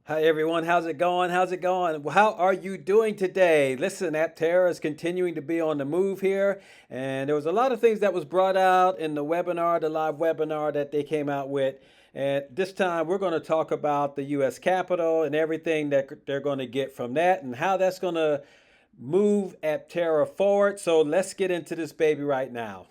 Hi everyone, how's it going? How's it going? How are you doing today? Listen, Aptera is continuing to be on the move here, and there was a lot of things that was brought out in the webinar, the live webinar that they came out with. And this time we're going to talk about the US Capitol and everything that they're going to get from that and how that's going to move Aptera forward. So let's get into this baby right now.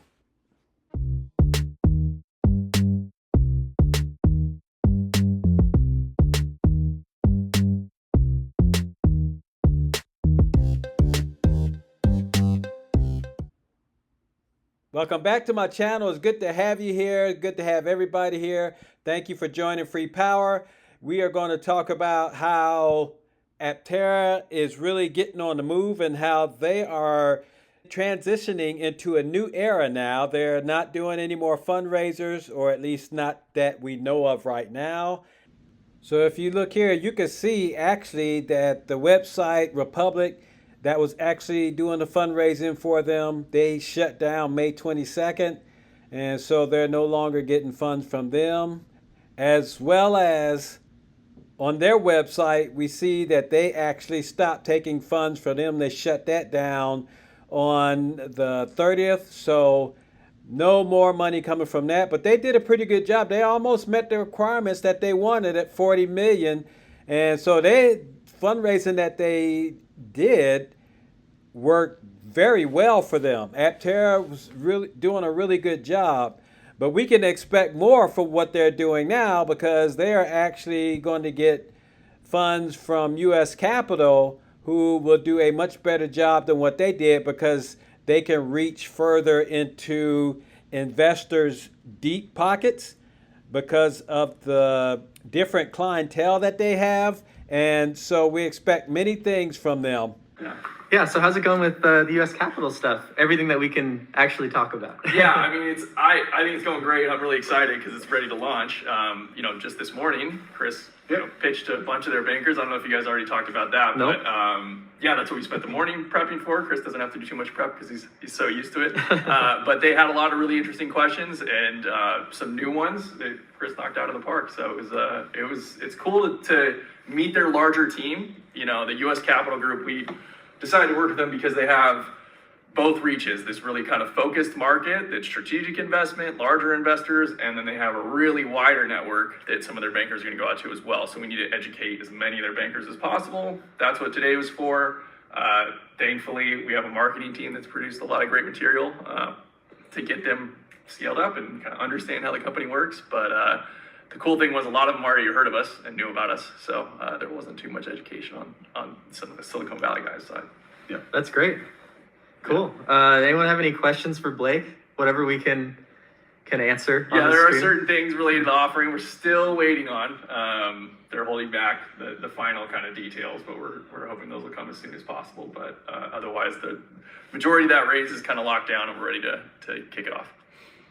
Welcome back to my channel. It's good to have you here. Good to have everybody here. Thank you for joining Free Power. We are going to talk about how Aptera is really getting on the move and how they are transitioning into a new era now. They're not doing any more fundraisers, or at least not that we know of right now. So if you look here, you can see actually that the website Republic that was actually doing the fundraising for them, they shut down May 22nd. And so they're no longer getting funds from them. As well as on their website, we see that they actually stopped taking funds from them. They shut that down on the 30th. So no more money coming from that, but they did a pretty good job. They almost met the requirements that they wanted at 40 million. And so they fundraising that they did worked very well for them. Aptera was really doing a really good job. But we can expect more for what they're doing now because they are actually going to get funds from US Capital, who will do a much better job than what they did because they can reach further into investors' deep pockets because of the different clientele that they have. And so we expect many things from them. Yeah, so how's it going with the U.S. Capitol stuff? Everything that we can actually talk about. Yeah, I mean, I think it's going great. I'm really excited because it's ready to launch. Just this morning, Chris pitched to a bunch of their bankers. I don't know if you guys already talked about that, Nope. but yeah, that's what we spent the morning prepping for. Chris doesn't have to do too much prep because he's so used to it. But they had a lot of really interesting questions and some new ones that Chris knocked out of the park. So it's cool to meet their larger team. You know, the U.S. Capital Group, we decided to work with them because they have both reaches, this really kind of focused market that's strategic investment, larger investors, and then they have a really wider network that some of their bankers are going to go out to as well. So we need to educate as many of their bankers as possible. That's what today was for. Thankfully, we have a marketing team that's produced a lot of great material to get them scaled up and kind of understand how the company works. But the cool thing was a lot of them already heard of us and knew about us, so there wasn't too much education on some of the Silicon Valley guys' side. Yeah, that's great. Cool. Anyone have any questions for Blake? Whatever we can answer. Yeah, there are certain things related to the offering we're still waiting on. They're holding back the final kind of details, but we're hoping those will come as soon as possible. But otherwise, the majority of that raise is kind of locked down and we're ready to kick it off.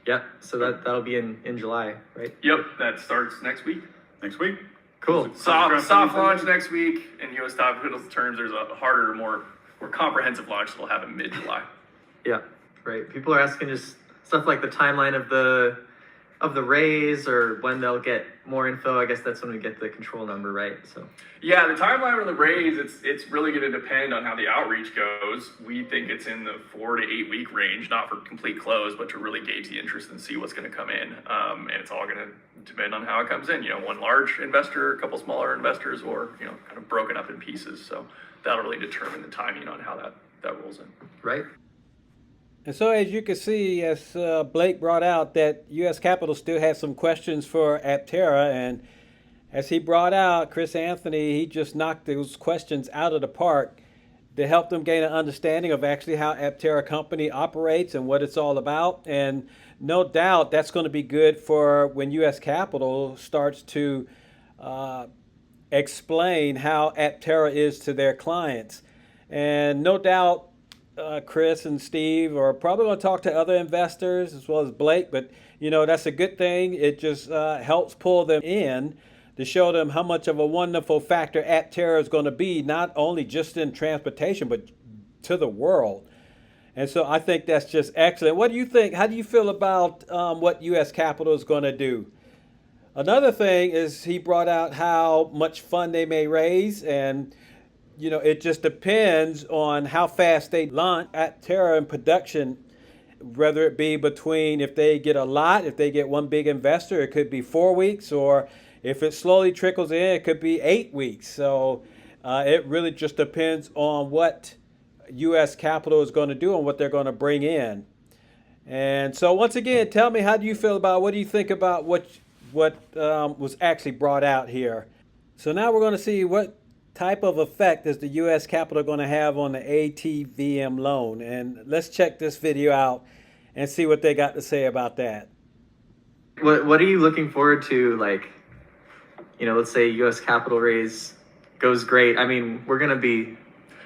Yeah, so that'll be in July, right? Yep, that starts next week. Next week. Cool. Soft launch next week. In U.S. Capital terms, there's a harder, more comprehensive launch that will happen mid-July. Yeah, right. People are asking just stuff like the timeline of the raise or when they'll get more info. I guess that's when we get the control number, right? So yeah, the timeline of the raise, it's really going to depend on how the outreach goes. We think it's in the 4 to 8 week range, not for complete close, but to really gauge the interest and see what's going to come in. And it's all going to depend on how it comes in. You know, one large investor, a couple smaller investors, or kind of broken up in pieces. So that'll really determine the timing on how that rolls in. right. And so as you can see, as Blake brought out, that U.S. Capital still has some questions for Aptera. And as he brought out, Chris Anthony, he just knocked those questions out of the park to help them gain an understanding of actually how Aptera company operates and what it's all about. And no doubt that's going to be good for when U.S. Capital starts to explain how Aptera is to their clients. And no doubt Chris and Steve are probably going to talk to other investors as well as Blake, but that's a good thing. It just helps pull them in to show them how much of a wonderful factor Aptera is going to be, not only just in transportation, but to the world. And so I think that's just excellent. What do you think? How do you feel about what U.S. Capital is going to do? Another thing is he brought out how much fund they may raise, and it just depends on how fast they launch Aptera in production, whether it be between if they get a lot, if they get one big investor, it could be 4 weeks, or if it slowly trickles in, it could be 8 weeks. So it really just depends on what U.S. capital is going to do and what they're going to bring in. And so once again, tell me, how do you feel about, what do you think about what was actually brought out here? So now we're going to see what type of effect is the U.S. capital going to have on the ATVM loan. And let's check this video out and see what they got to say about that. What are you looking forward to? Like, let's say U.S. capital raise goes great. I mean, we're going to be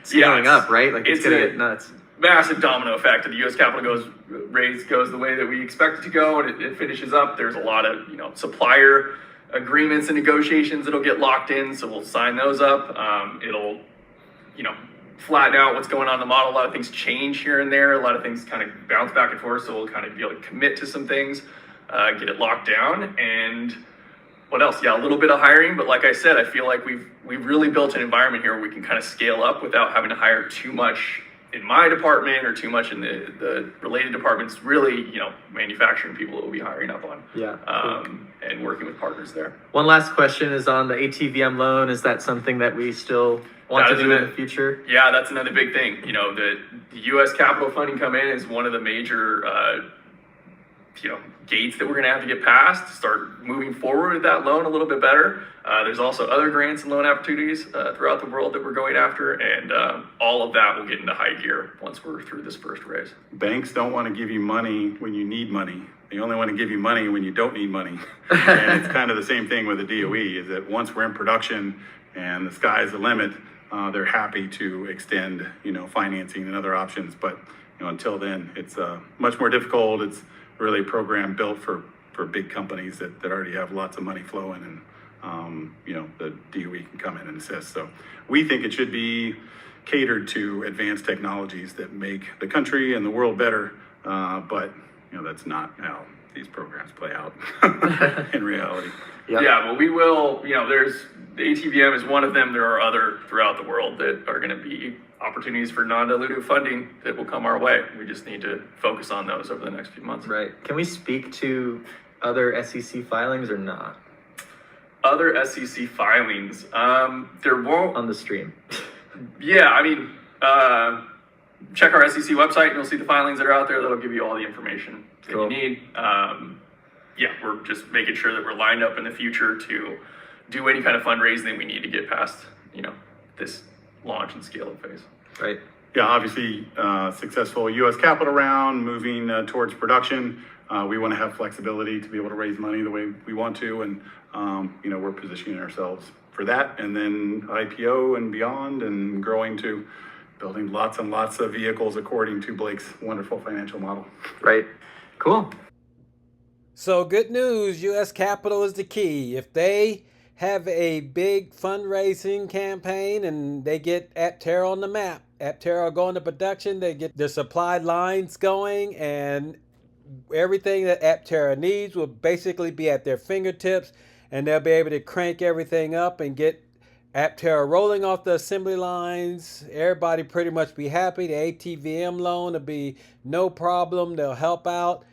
scaling up, right? Like, it's going to get nuts. Massive domino effect. If the U.S. capital goes the way that we expect it to go, and it finishes up, there's a lot of supplier agreements and negotiations that'll get locked in, so we'll sign those up. It'll flatten out what's going on in the model. A lot of things change here and there. A lot of things kind of bounce back and forth, so we'll kind of be able to commit to some things, get it locked down. And what else? Yeah, a little bit of hiring, but like I said, I feel like we've really built an environment here where we can kind of scale up without having to hire too much in my department or too much in the related departments. Really, manufacturing people that we'll be hiring up on. Yeah. And working with partners there. One last question is on the ATVM loan. Is that something that we still want to do in the future? Yeah, that's another big thing. The U.S. capital funding come in is one of the major gates that we're going to have to get past to start moving forward with that loan a little bit better. There's also other grants and loan opportunities throughout the world that we're going after, and all of that will get into high gear once we're through this first raise. Banks don't want to give you money when you need money. They only want to give you money when you don't need money. And it's kind of the same thing with the DOE, is that once we're in production and the sky's the limit, they're happy to extend, financing and other options. But until then, it's much more difficult. It's really a program built for big companies that already have lots of money flowing, and the DOE can come in and assist. So we think it should be catered to advanced technologies that make the country and the world better. But that's not how these programs play out in reality. Yep. Yeah, but we will, there's, the ATVM is one of them. There are other throughout the world that are going to be opportunities for non-dilutive funding that will come our way. We just need to focus on those over the next few months. Right. Can we speak to other SEC filings or not? Other SEC filings, there won't. On the stream. Yeah, I mean, check our SEC website and you'll see the filings that are out there. That'll give you all the information that Cool. you need. Yeah, we're just making sure that we're lined up in the future to do any kind of fundraising that we need to get past, this launch and scale-up phase. Right. Yeah, obviously, successful U.S. capital round, moving towards production. We want to have flexibility to be able to raise money the way we want to, and we're positioning ourselves for that, and then IPO and beyond, and growing to building lots and lots of vehicles according to Blake's wonderful financial model. Right. Cool. So good news, U.S. capital is the key. If they have a big fundraising campaign and they get Aptera on the map, Aptera will go into production, they get the supply lines going, and everything that Aptera needs will basically be at their fingertips, and they'll be able to crank everything up and get Aptera rolling off the assembly lines. Everybody pretty much be happy. The ATVM loan will be no problem. They'll help out.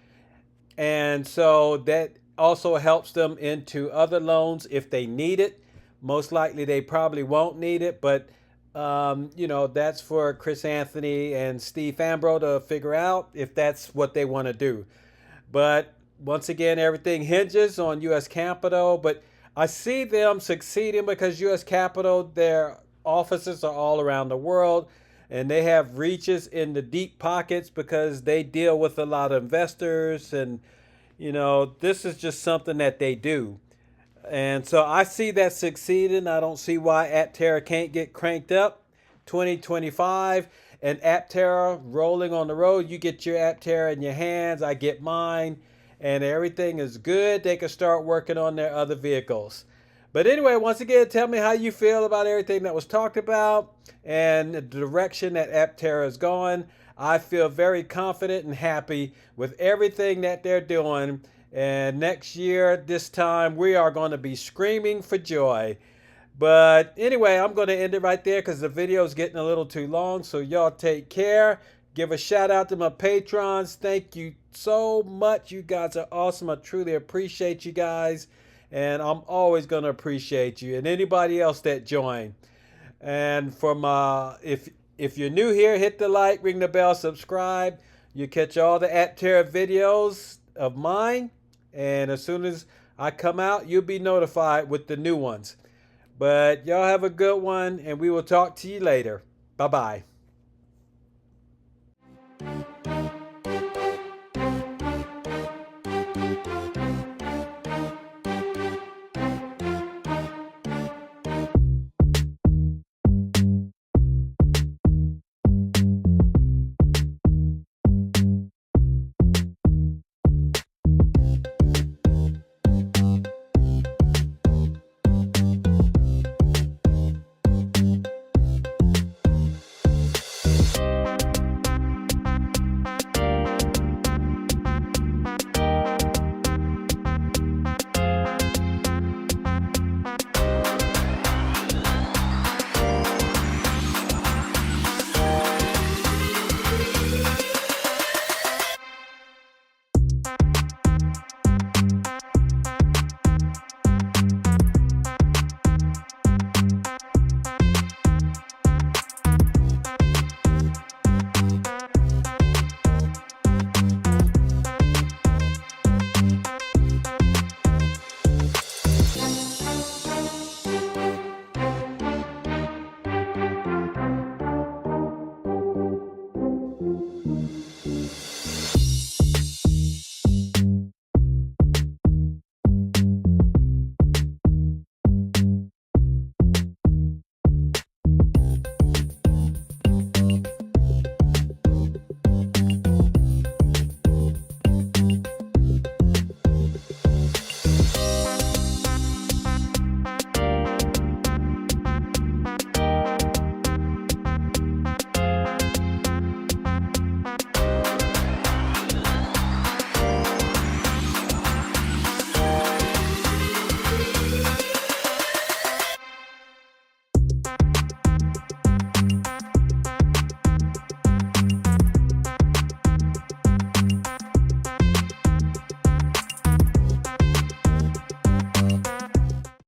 And so that also helps them into other loans if they need it. Most likely they probably won't need it, but that's for Chris Anthony and Steve Fambro to figure out if that's what they want to do. But once again, everything hinges on U.S. capital, but I see them succeeding because U.S. capital, their offices are all around the world, and they have reaches in the deep pockets because they deal with a lot of investors, and this is just something that they do. And so I see that succeeding. I don't see why Aptera can't get cranked up. 2025 and Aptera rolling on the road. You get your Aptera in your hands, I get mine, and everything is good. They can start working on their other vehicles. But anyway, once again, tell me how you feel about everything that was talked about and the direction that Aptera is going. I feel very confident and happy with everything that they're doing, And next year, this time, we are going to be screaming for joy. But anyway, I'm going to end it right there because the video is getting a little too long. So y'all take care. Give a shout out to my patrons. Thank you so much. You guys are awesome. I truly appreciate you guys. And I'm always going to appreciate you and anybody else that joined. And from if you're new here, hit the like, ring the bell, subscribe. You catch all the Aptera videos of mine. And as soon as I come out, you'll be notified with the new ones. But y'all have a good one, and we will talk to you later. Bye-bye.